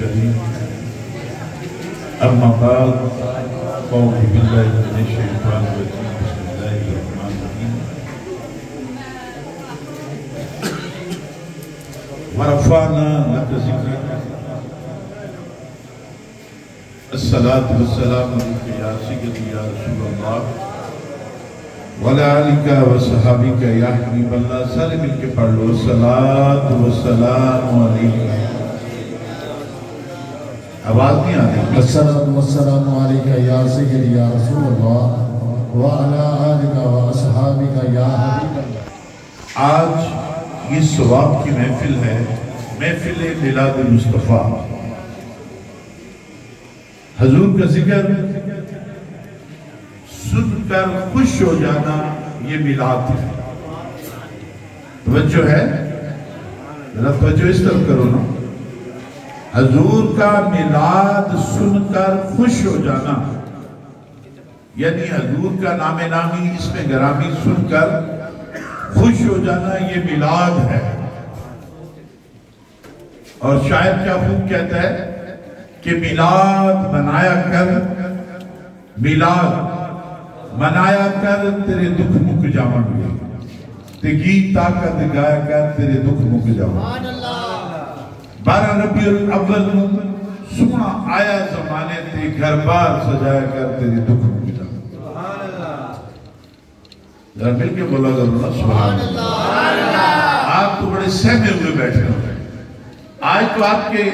الكريم أما بعد أعوذ بالله من الشيطان الرجيم بسم الله الرحمن الرحيم ورفعنا لك ذكرك الصلاة والسلام عليك يا سيدي يا رسول الله وعلى آلك وصحابك يا حبيب الله سارے مل کے پڑھ لو الصلاة والسلام عليك آواز نہیں آ رہی الصلاة والسلام عليك يا سيدي يا رسول الله وعلى آلك وصحابك يا حبيب الله آج یہ ثواب کی محفل ہے محفل میلاد مصطفیٰ حضور کا ذکر سن کر خوش ہو جانا یہ میلاد ہے توجہ ہے ذرا توجہ اس طرف کرو نا حضور کا میلاد سن کر خوش ہو جانا یعنی حضور کا نام نامی اس میں گرامی سن کر خوش ہو جانا یہ میلاد ہے اور شاعر کیا خوب کہتا ہے کہ میلاد منایا کر تیرے دکھ مک جاون گے تے گیت طاقت گایا کر تیرے دکھ مک جاون 12 ربیع الاول سونا آیا زمانے تے گھر بار سجایا کر تیرے دکھ مک جاون ذرا مل کے بولا کرو نا سبحان اللہ آپ تو بڑے سہمے ہوئے بیٹھے ہو آج تو آپ کے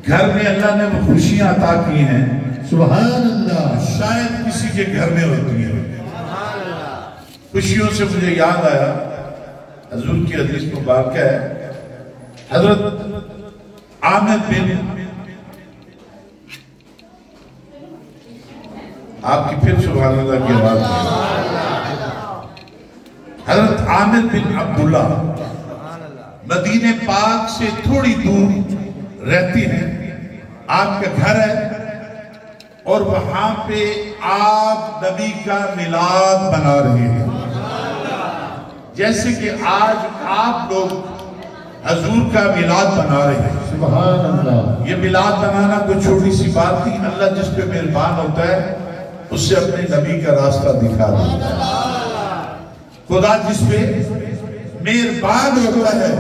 گھر میں اللہ نے وہ خوشیاں عطا کی ہیں سبحان اللہ شاید کسی کے گھر میں ہوتی ہیں خوشیوں سے مجھے یاد آیا حضور کی حدیث مبارکہ ہے حضرت عامر بن آپ کی پھر سبحان اللہ کی آواز حضرت عامر بن عبداللہ مدینہ پاک سے تھوڑی دور رہتی ہیں آپ کا گھر ہے اور وہاں پہ آپ نبی کا میلاد بنا رہے ہیں جیسے کہ آج آپ لوگ حضور کا میلاد بنا رہے ہیں سبحان اللہ یہ میلاد بنانا کوئی چھوٹی سی بات نہیں اللہ جس پہ مہربان ہوتا ہے اس سے اپنے نبی کا راستہ دکھا دیتا ہے خدا جس پہ مہربان ہوتا ہے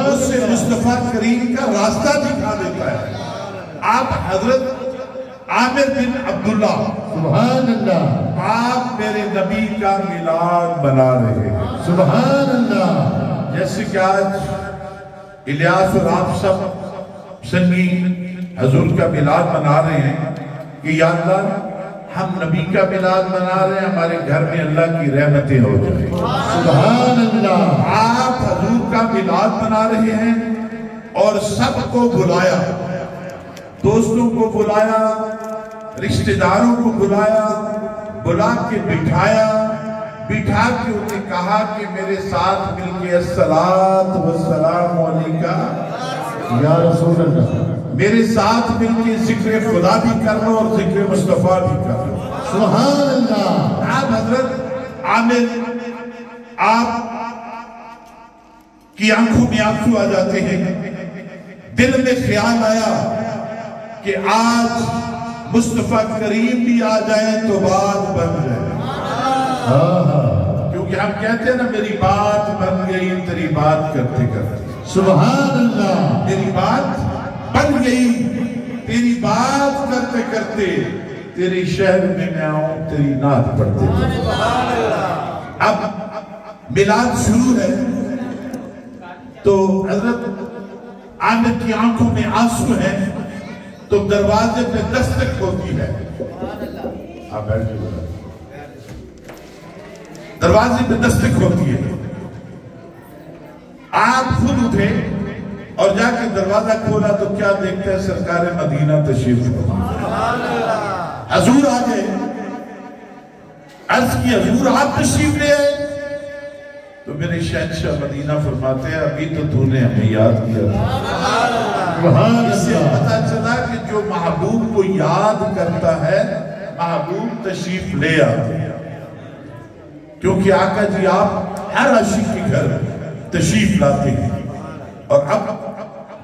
اس سے مصطفیٰ کریم کا راستہ دکھا دیتا ہے آپ حضرت عامر بن عبداللہ سبحان اللہ آپ میرے نبی کا میلاد بنا رہے ہیں سبحان اللہ جیسے کہ آج الیاس اور آپ سب سنگی حضور کا میلاد بنا رہے ہیں کہ یا اللہ ہم نبی کا میلاد بنا رہے ہیں ہمارے گھر میں اللہ کی رحمتیں ہو جائیں سبحان اللہ آپ حضور کا میلاد بنا رہے ہیں اور سب کو بلایا دوستوں کو بلایا رشتہ داروں کو بلایا بلا کے بٹھا کے انہیں کہا کہ میرے ساتھ مل کے الصلاۃ والسلام علیکہ یا رسول اللہ میرے ساتھ مل کے ذکر خدا بھی کر لو اور ذکر مصطفیٰ بھی کر لو سبحان اللہ آپ حضرت عامر آپ کی آنکھوں میں آنسو آ جاتے ہیں دل میں خیال آیا کہ آج مصطفیٰ کریم بھی آ جائیں تو بات بن جائے کیونکہ ہم کہتے ہیں نا میری بات بن گئی تیری بات کرتے کرتے سبحان اللہ میری بات بن گئی تیری بات کرتے کرتے تیری شہر میں میں آؤں تیری نعت پڑھتے اب میلاد شروع ہے تو حضرت عامر کی آنکھوں میں آنسو ہیں تو دروازے پہ دستک ہوتی ہے آپ بیٹھ جائیے دروازے پہ دستک ہوتی ہے آپ خود اٹھے اور جا کے دروازہ کھولا تو کیا دیکھتے ہیں سرکار مدینہ تشریف حضور آ گئے عرض کی حضور آپ تشریف لے آئے تو میرے شہنشاہ مدینہ فرماتے ہیں ابھی تو تو نے ہمیں یاد کیا تھا اس سے پتا چلا کہ جو محبوب کو یاد کرتا ہے محبوب تشریف لے آتے ہیں کیونکہ آقا جی آپ ہر عاشق کے گھر تشریف لاتے ہیں اور اب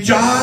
4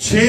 6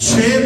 6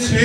6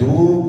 2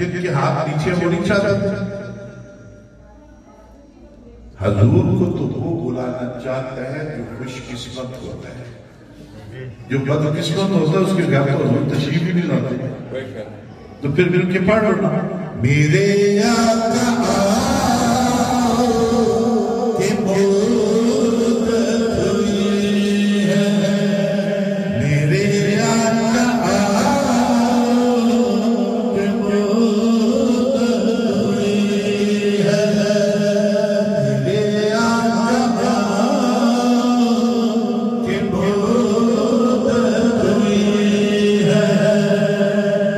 جن کے ہاتھ نیچے وہ نہیں چاہتے. حضور کو تو وہ بلانا چاہتا ہے جو خوش قسمت ہوتا ہے. جو بدقسمت ہوتا ہے اس کے گھر تو حضور تشریف ہی نہیں لاتے. تو پھر مل کے پڑھو نا. میرے آقا کے مدت ہوئی ہے, میرے آقا کے مدت ہوئی ہے, میرے آقا کے مدت ہوئی ہے. تیری راہ حقیقہ بچھاتے بچھاتے میرے آقا کے مدت ہوئی ہے, میرے آقا کے مدت ہوئی ہے.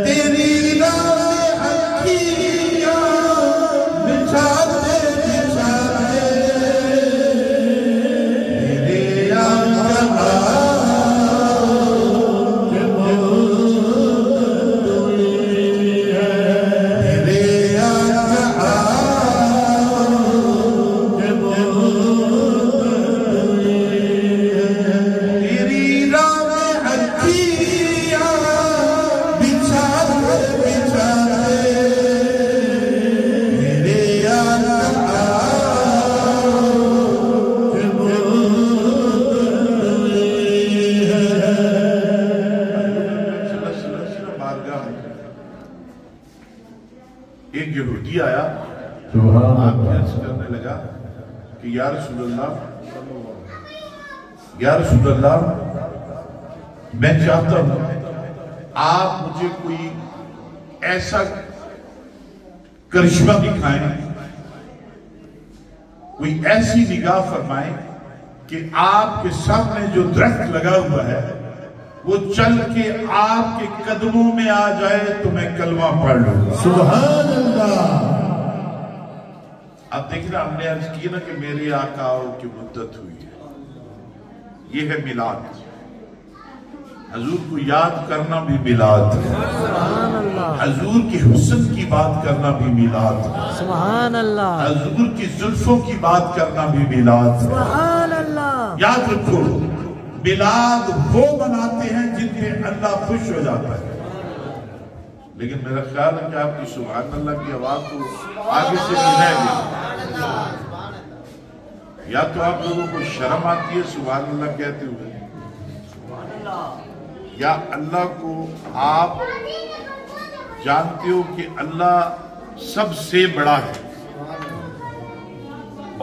تیری راہ حقیقہ بچھاتے بچھاتے میرے آقا کے مدت ہوئی ہے. بارگاہ میں ایک یہودی آیا, آپ عرض کرنے لگا کہ یا رسول اللہ میں چاہتا ہوں آپ مجھے کوئی ایسا کرشمہ دکھائیں, کوئی ایسی نگاہ فرمائیں کہ آپ کے سامنے جو درخت لگا ہوا ہے وہ چل کے آپ کے قدموں میں آ جائے تو میں کلمہ پڑھ لوں. سبحان اللہ. اب دیکھنا ہم نے عرض کی نا کہ میرے آقاؤں کی مدت ہوئی ہے, یہ ہے میلاد. حضور کو یاد کرنا بھی میلاد ہے, حضور کی حسن کی بات کرنا بھی میلاد ہے, سبحان اللہ, حضور کی زلفوں کی بات کرنا بھی میلاد ہے. سبحان اللہ. یاد رکھو میلاد وہ مناتے ہیں جن پہ اللہ خوش ہو جاتا ہے. لیکن میرا خیال ہے کہ آپ کی سبحان اللہ کی آواز تو آگے سے نہیں رہ گئی. یا تو آپ لوگوں کو شرم آتی ہے سبحان اللہ کہتے ہوئے, یا اللہ کو آپ جانتے ہو کہ اللہ سب سے بڑا ہے,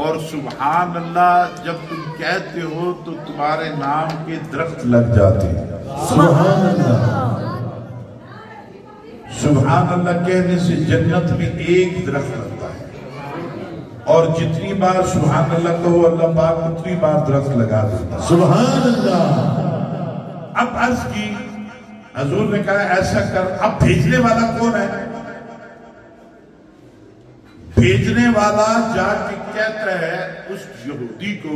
اور سبحان اللہ جب تم کہتے ہو تو تمہارے نام کے درخت لگ جاتے ہیں. سبحان اللہ. سبحان اللہ کہنے سے جنت میں ایک درخت لگتا ہے, اور جتنی بار سبحان اللہ کہو اللہ پاک اتنی بار درخت لگا دیتا ہے. سبحان اللہ. اب عرض کی, حضور نے کہا ایسا کر. اب بھیجنے والا کون ہے؟ بھیجنے والا جا کے کہتا ہے اس یہودی کو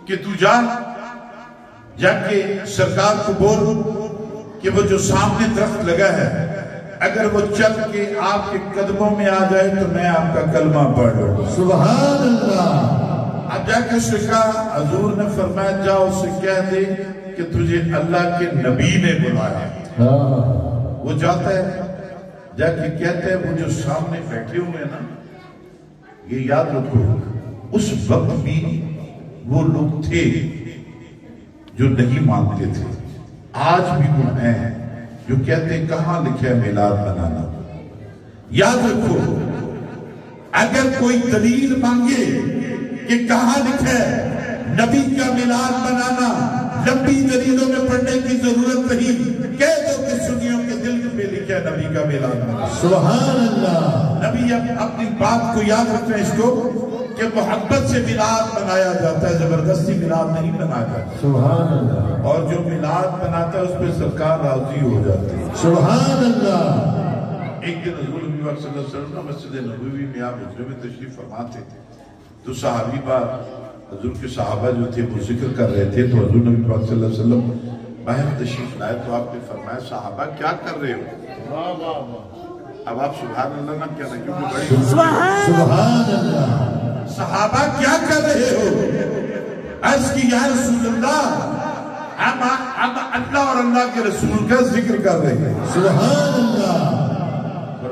کہ تو جا کے سرکار کو بول کہ وہ جو سامنے درخت لگا ہے اگر وہ چل کے آپ کے قدموں میں آ جائے تو میں آپ کا کلمہ پڑھ لوں. سبحان اللہ. اب جا کے اس سے کہا, حضور نے فرمایا جا اس سے کہہ دے کہ تجھے اللہ کے نبی نے بلایا. وہ جاتا ہے, جا کے کہتے ہیں وہ جو سامنے بیٹھے ہوئے ہیں نا, یہ یاد رکھو اس وقت بھی وہ لوگ تھے جو نہیں مانتے تھے, آج بھی وہ ہیں جو کہتے ہیں کہاں لکھا ہے میلاد بنانا. یاد رکھو اگر کوئی دلیل مانگے کہ کہاں لکھا ہے نبی کا میلاد بنانا, لمبی دلیلوں میں پڑھنے کی ضرورت نہیں, کہہ دو کہ سنیوں کے دل میں لکھا ہے نبی کا میلاد بنانا. سبحان اللہ. نبی اپنی بات کو یاد رکھیں اس کو کہ محبت سے میلاد بنایا جاتا ہے, زبردستی میلاد نہیں بناتا. سبحان اللہ. اور جو میلاد بناتا ہے اس پہ سرکار راضی ہو جاتی ہے. سبحان اللہ. ایک دن حضور نبی پاک صلی اللہ علیہ وسلم مسجد نبوی میں آپ حجرے میں تشریف فرماتے تھے, تو صحابی بات حضور کے صحابہ جو تھے وہ ذکر کر رہے تھے, تو حضور نبی پاک صلی اللہ علیہ وسلم باہر تشریف لائے تو آپ نے فرمایا صحابہ کیا کر رہے ہو؟ اب آپ سبحان اللہ نہ کہنا کیونکہ بڑی سبحان اللہ. صحابہ کیا کر رہے ہو؟ عرض کی یا رسول اللہ ہم اللہ اور اللہ کے رسول کا ذکر کر رہے ہیں. سبحان اللہ.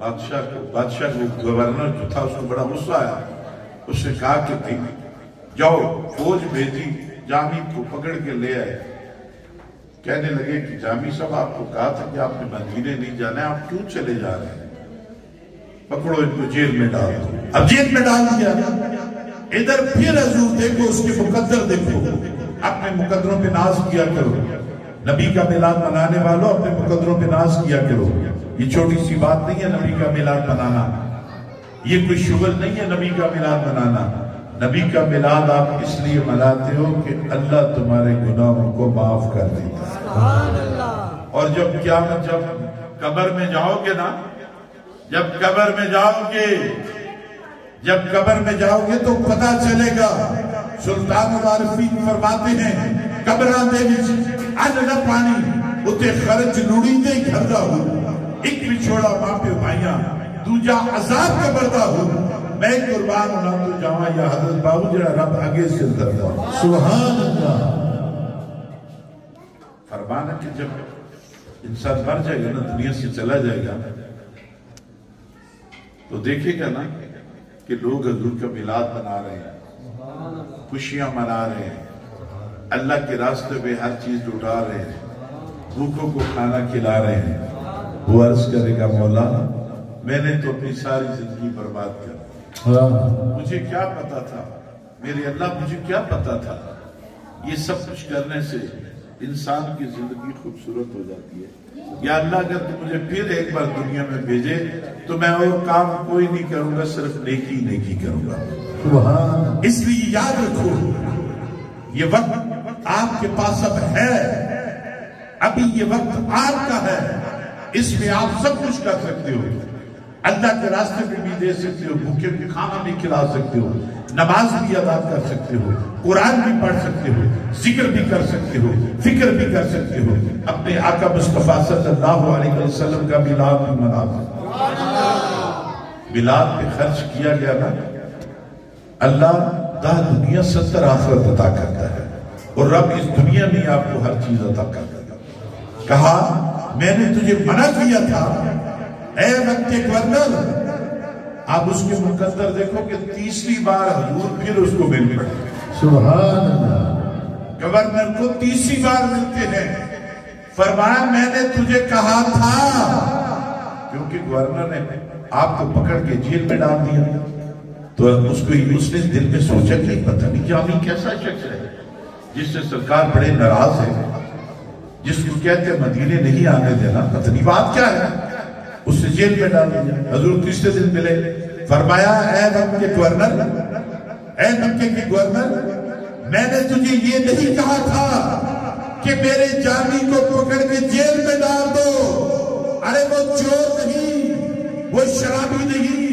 بادشاہ کو گورنر جو تھا اس کو بڑا غصہ آیا. اس نے کہا کہ جاؤ فوج بھیجی, جامی کو پکڑ کے لے آئے. کہنے لگے کہ جامی صاحب آپ کو کہا تھا کہ آپ نے مدینے نہیں جانا ہے, آپ کیوں چلے جا رہے ہیں؟ پکڑو ان کو جیل میں ڈال دو. اب جیل میں ڈال دیا. ادھر پھر حضور دیکھو اس کے مقدر دیکھو. اپنے مقدروں پہ ناز کیا کرو. نبی کا میلاد منانے والوں اپنے مقدروں پہ ناز کیا کرو. یہ چھوٹی سی بات نہیں ہے نبی کا میلاد منانا. یہ کوئی شغل نہیں ہے نبی کا میلاد منانا. نبی کا میلاد آپ اس لیے مناتے ہو کہ اللہ تمہارے گناہوں کو معاف کر دیتا ہے. اور جب قیامت جب قبر میں جاؤ گے نا, جب قبر میں جاؤ گے تو پتہ چلے گا. سلطان العارفین فرماتے ہیں قبراں دے وچ ان نہ پانی اتے خرچ لوڑی دے گھردا ہو. ایک وچھوڑا ماں پہ بھائیاں دوجا عذاب قبر دا ہو. میں قربان ہونا تو جاواں یا حضرت بابو جڑا رب آگے سے دردا. سبحان اللہ. فرمانا کہ جب انسان مر جائے گا نا, دنیا سے چلا جائے گا, تو دیکھے گا نا کہ لوگ حضور کا میلاد منا رہے ہیں, خوشیاں منا رہے ہیں, اللہ کے راستے پہ ہر چیز لٹا رہے ہیں, بھوکوں کو کھانا کھلا رہے ہیں. وہ عرض کرے گا مولا میں نے تو اپنی ساری زندگی برباد کر, مجھے کیا پتا تھا, میرے اللہ مجھے کیا پتا تھا. یہ سب کچھ کرنے سے انسان کی زندگی خوبصورت ہو جاتی ہے. یا اللہ اگر تو مجھے پھر ایک بار دنیا میں بھیجے تو میں اور کام کوئی نہیں کروں گا, صرف نیکی کروں گا. اس لیے یاد رکھو یہ وقت آپ کے پاس اب ہے, ابھی یہ وقت آپ کا ہے. اس میں آپ سب کچھ کر سکتے ہو. اللہ کے راستے میں بھی دے سکتے ہو, بھوکے بھی کھانا بھی کھلا سکتے ہو, نماز بھی ادا کر سکتے ہو, قرآن بھی پڑھ سکتے ہو, ذکر بھی کر سکتے ہو, فکر بھی کر سکتے ہو. اپنے آقا مصطفیٰ صلی اللہ علیہ وسلم کا میلاد بھی منا دو. میلاد پہ خرچ کیا گیا نا, اللہ 10 دنیا 70 آخرت عطا کرتا ہے, اور رب اس دنیا میں آپ کو ہر چیز عطا کرتا ہے. کہا میں نے تجھے منع کیا تھا اے مکے گورنر. آپ اس کے مقدر دیکھو کہ 30ویں بار حضور پھر اس کو مل گئے. سبحان اللہ. گورنر کو 30ویں بار ملتے ہیں. فرمایا میں نے تجھے کہا تھا, کیونکہ گورنر نے آپ کو پکڑ کے جیل میں ڈال دیا. تو اس نے دل میں سوچا کہ پتہ نہیں جامی کیسا شخص ہے جس سے سرکار بڑے ناراض ہے, جس کو کہتے ہیں مدینے نہیں آنے دینا, پتہ نہیں بات کیا ہے. اس سے جیل میں ڈال دیا. حضور تیسرے دن ملے. فرمایا اے مکے کے گورنر, میں نے تجھے یہ نہیں کہا تھا کہ میرے جامی کو پکڑ کے جیل میں ڈال دو. ارے وہ چور نہیں, وہ شرابی نہیں,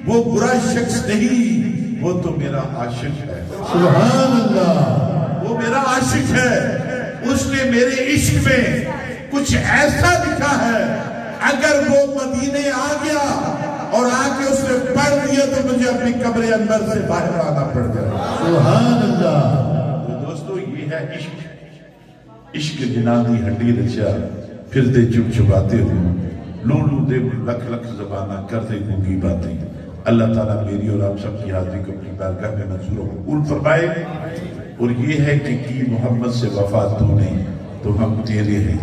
وہ برا شخص نہیں, وہ تو میرا عاشق ہے. سبحان اللہ. وہ میرا عاشق ہے. اس نے میرے عشق میں کچھ ایسا لکھا ہے, اگر وہ مدینے آ گیا اور آ کے اس نے پڑھ دیا تو مجھے اپنی قبر اندر سے باہر آنا پڑ گیا. سبحان اللہ. تو دوستو یہ ہے عشق. عشق جنانی ہڈی رچا پھرتے چپ چھپاتے ہو, لولو دے لکھ لکھ زبانہ کرتے گونگی باتیں. اللہ تعالیٰ میری اور آپ سب کی حاضری کو اپنی بارگاہ میں منظور و قبول فرمائے. اور یہ ہے کہ کی محمد سے وفا تو نے تو ہم تیرے ہیں,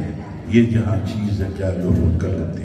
یہ جہاں چیز ہے کیا لوگ کر لیتے.